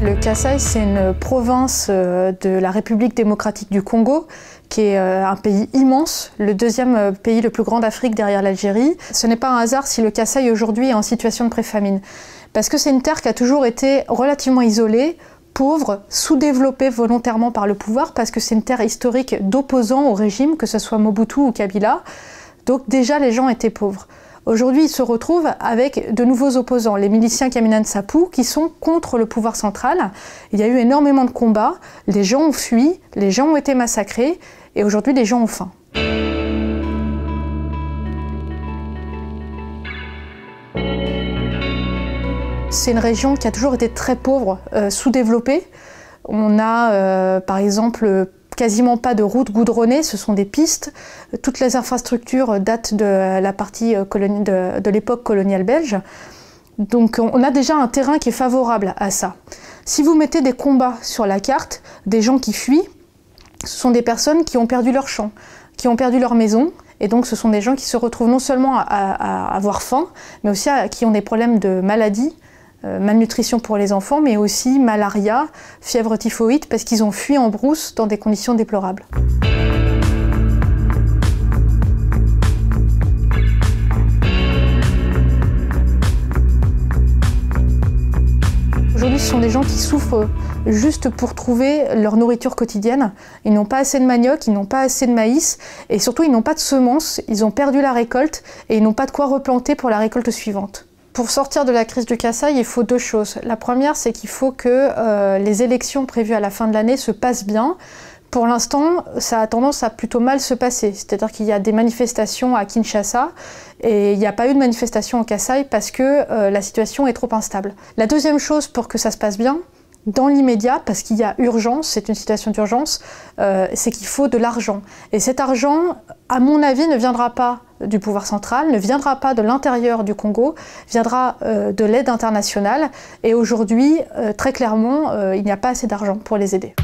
Le Kasaï, c'est une province de la République démocratique du Congo, qui est un pays immense, le deuxième pays le plus grand d'Afrique derrière l'Algérie. Ce n'est pas un hasard si le Kasaï aujourd'hui est en situation de préfamine, parce que c'est une terre qui a toujours été relativement isolée, pauvre, sous-développée volontairement par le pouvoir, parce que c'est une terre historique d'opposants au régime, que ce soit Mobutu ou Kabila. Donc déjà les gens étaient pauvres. Aujourd'hui, ils se retrouvent avec de nouveaux opposants, les miliciens Kamina Nsapu, qui sont contre le pouvoir central. Il y a eu énormément de combats, les gens ont fui, les gens ont été massacrés, et aujourd'hui, les gens ont faim. C'est une région qui a toujours été très pauvre, sous-développée. On a, par exemple, quasiment pas de routes goudronnées, ce sont des pistes. Toutes les infrastructures datent de la partie de l'époque coloniale belge. Donc on a déjà un terrain qui est favorable à ça. Si vous mettez des combats sur la carte, des gens qui fuient, ce sont des personnes qui ont perdu leur champ, qui ont perdu leur maison. Et donc ce sont des gens qui se retrouvent non seulement à avoir faim, mais aussi qui ont des problèmes de maladie, malnutrition pour les enfants, mais aussi malaria, fièvre typhoïde, parce qu'ils ont fui en brousse dans des conditions déplorables. Aujourd'hui, ce sont des gens qui souffrent juste pour trouver leur nourriture quotidienne. Ils n'ont pas assez de manioc, ils n'ont pas assez de maïs, et surtout ils n'ont pas de semences, ils ont perdu la récolte, et ils n'ont pas de quoi replanter pour la récolte suivante. Pour sortir de la crise du Kasaï, il faut deux choses. La première, c'est qu'il faut que les élections prévues à la fin de l'année se passent bien. Pour l'instant, ça a tendance à plutôt mal se passer. C'est-à-dire qu'il y a des manifestations à Kinshasa et il n'y a pas eu de manifestation au Kasaï parce que la situation est trop instable. La deuxième chose pour que ça se passe bien, dans l'immédiat, parce qu'il y a urgence, c'est une situation d'urgence, c'est qu'il faut de l'argent. Et cet argent, à mon avis, ne viendra pas du pouvoir central, ne viendra pas de l'intérieur du Congo, viendra de l'aide internationale. Et aujourd'hui, très clairement, il n'y a pas assez d'argent pour les aider.